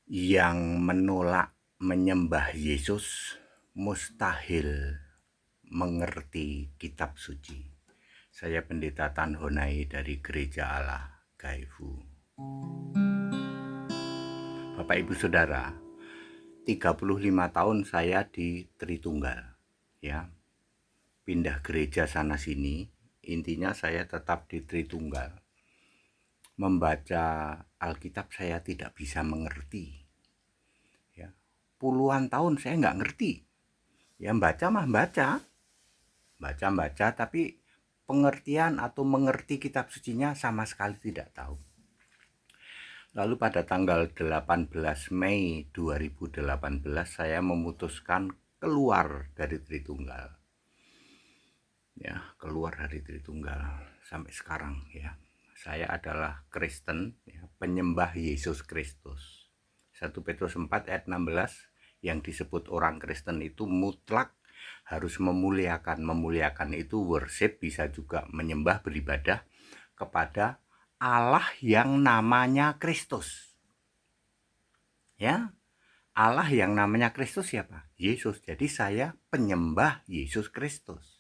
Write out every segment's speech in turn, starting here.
Yang menolak menyembah Yesus mustahil mengerti kitab suci. Saya Pendeta Tan Honai dari Gereja Allah Gaifu. Bapak Ibu Saudara, 35 tahun saya di Tritunggal, ya. Pindah gereja sana sini, intinya saya tetap di Tritunggal. Membaca Alkitab saya tidak bisa mengerti. Ya. Puluhan tahun saya nggak ngerti. Ya baca mah baca, tapi pengertian atau mengerti kitab sucinya sama sekali tidak tahu. Lalu pada tanggal 18 Mei 2018 saya memutuskan keluar dari Tritunggal. Ya, keluar dari Tritunggal sampai sekarang ya. Saya adalah Kristen, ya, penyembah Yesus Kristus. 1 Petrus 4 ayat 16 yang disebut orang Kristen itu mutlak harus memuliakan. Memuliakan itu worship, bisa juga menyembah, beribadah kepada Allah yang namanya Kristus. Ya, Allah yang namanya Kristus siapa? Yesus. Jadi saya penyembah Yesus Kristus.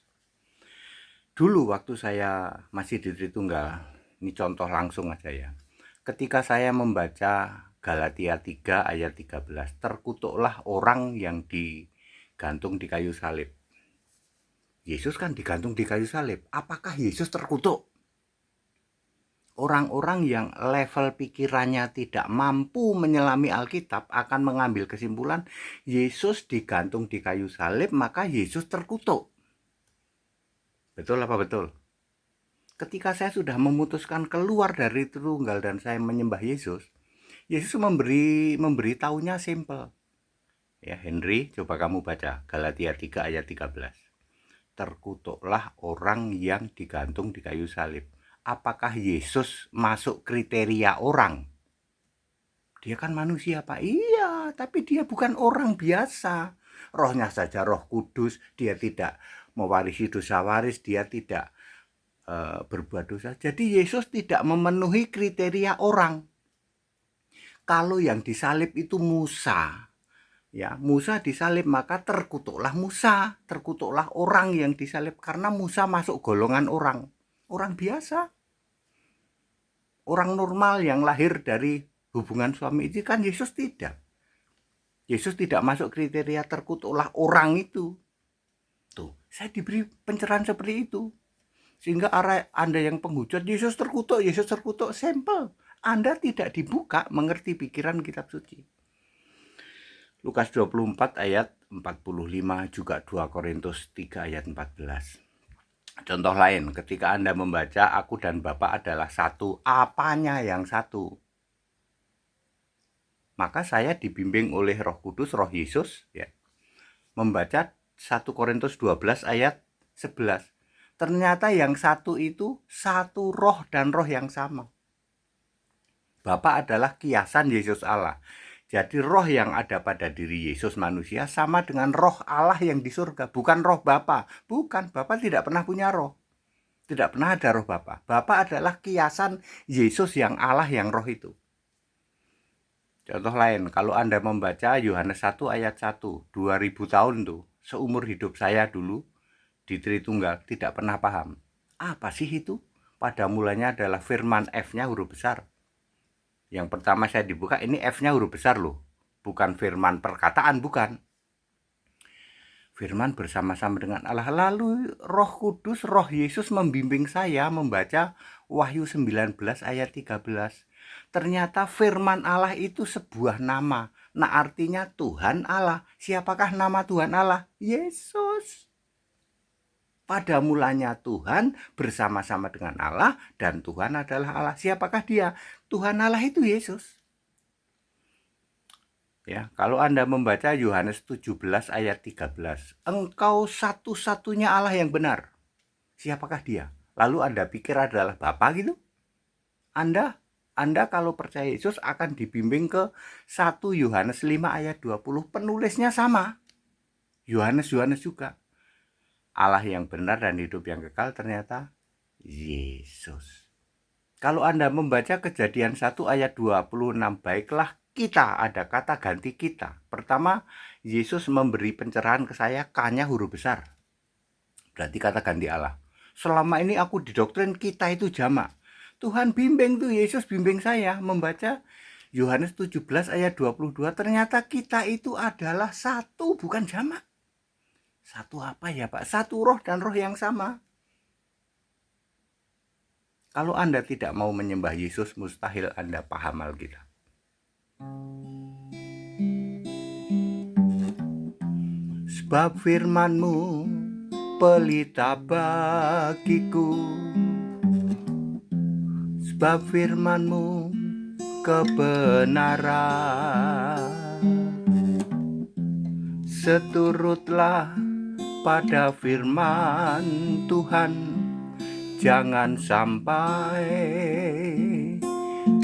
Dulu waktu saya masih di Tritunggal, ini contoh langsung aja ya. Ketika saya membaca Galatia 3 ayat 13, terkutuklah orang yang digantung di kayu salib. Yesus kan digantung di kayu salib. Apakah Yesus terkutuk? Orang-orang yang level pikirannya tidak mampu menyelami Alkitab akan mengambil kesimpulan Yesus digantung di kayu salib, maka Yesus terkutuk. Betul apa betul? Ketika saya sudah memutuskan keluar dari Tritunggal dan saya menyembah Yesus, Yesus memberi taunya simple. Ya, Henry, coba kamu baca Galatia 3 ayat 13. Terkutuklah orang yang digantung di kayu salib. Apakah Yesus masuk kriteria orang? Dia kan manusia, Pak. Iya, tapi dia bukan orang biasa. Rohnya saja Roh Kudus, dia tidak mewarisi dosa waris, dia tidak berbuat dosa. Jadi Yesus tidak memenuhi kriteria orang. Kalau yang disalib itu Musa, ya, Musa disalib, maka terkutuklah Musa, terkutuklah orang yang disalib karena Musa masuk golongan orang biasa, orang normal yang lahir dari hubungan suami itu. Kan Yesus tidak. Yesus tidak masuk kriteria terkutuklah orang itu. Tuh, saya diberi pencerahan seperti itu. Sehingga Anda yang penghujat Yesus terkutuk, simple. Anda tidak dibuka mengerti pikiran kitab suci. Lukas 24 ayat 45, juga 2 Korintus 3 ayat 14. Contoh lain, ketika Anda membaca aku dan Bapa adalah satu, apanya yang satu? Maka saya dibimbing oleh Roh Kudus, Roh Yesus, ya, membaca 1 Korintus 12 ayat 11. Ternyata yang satu itu satu roh dan roh yang sama. Bapa adalah kiasan Yesus Allah. Jadi roh yang ada pada diri Yesus manusia sama dengan roh Allah yang di surga. Bukan roh Bapa. Bukan, Bapa tidak pernah punya roh. Tidak pernah ada roh Bapa. Bapa adalah kiasan Yesus yang Allah yang roh itu. Contoh lain, kalau Anda membaca Yohanes 1 ayat 1, 2000 tahun tuh, seumur hidup saya dulu di Tritunggal tidak pernah paham. Apa sih itu? Pada mulanya adalah firman F-nya huruf besar. Yang pertama saya dibuka, ini F-nya huruf besar loh. Bukan firman perkataan, bukan. Firman bersama-sama dengan Allah. Lalu Roh Kudus, Roh Yesus membimbing saya membaca Wahyu 19 ayat 13. Ternyata firman Allah itu sebuah nama. Nah, artinya Tuhan Allah. Siapakah nama Tuhan Allah? Yesus. Pada mulanya Tuhan bersama-sama dengan Allah, dan Tuhan adalah Allah. Siapakah dia? Tuhan Allah itu Yesus. Ya, kalau Anda membaca Yohanes 17 ayat 13, engkau satu-satunya Allah yang benar. Siapakah dia? Lalu Anda pikir adalah Bapa gitu? Anda kalau percaya Yesus akan dibimbing ke 1 Yohanes 5 ayat 20. Penulisnya sama. Yohanes juga. Allah yang benar dan hidup yang kekal ternyata Yesus. Kalau Anda membaca Kejadian 1 ayat 26, baiklah kita, ada kata ganti kita. Pertama, Yesus memberi pencerahan ke saya, K-nya huruf besar. Berarti kata ganti Allah. Selama ini aku didoktrin kita itu jamak. Tuhan bimbing tuh, Yesus bimbing saya membaca Yohanes 17 ayat 22. Ternyata kita itu adalah satu, bukan jamak. Satu apa ya Pak? Satu roh dan roh yang sama. Kalau Anda tidak mau menyembah Yesus, mustahil Anda paham Alkitab. Sebab firman-Mu pelita bagiku, sebab firman-Mu kebenaran. Seturutlah pada firman Tuhan, jangan sampai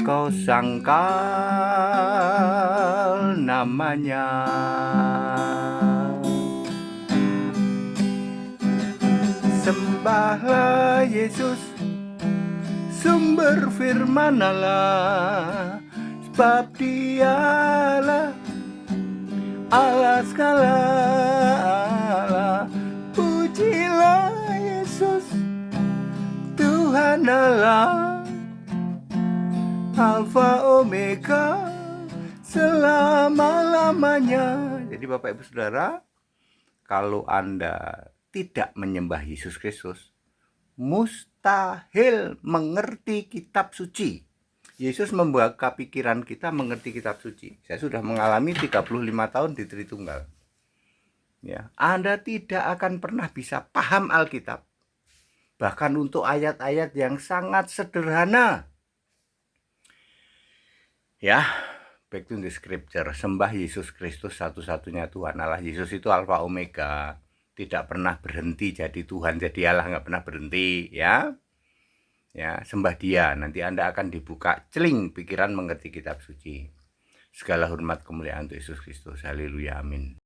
kau sangkal namanya. Sembahlah Yesus, sumber firman Allah, sebab Dialah Allah segala Allah. Pujilah Yesus, Tuhan Allah, Alfa Omega, selama-lamanya. Jadi Bapak Ibu Saudara, kalau Anda tidak menyembah Yesus Kristus, mustahil mengerti kitab suci. Yesus membuka pikiran kita mengerti kitab suci. Saya sudah mengalami 35 tahun di Tritunggal. Ya, Anda tidak akan pernah bisa paham Alkitab. Bahkan untuk ayat-ayat yang sangat sederhana. Ya, back to the scripture. Sembah Yesus Kristus satu-satunya Tuhan Allah. Yesus itu Alfa Omega. Tidak pernah berhenti jadi Tuhan, jadi Allah, nggak pernah berhenti, ya. Ya, sembah Dia, nanti Anda akan dibuka celing pikiran mengerti kitab suci. Segala hormat kemuliaan untuk Yesus Kristus. Haleluya, amin.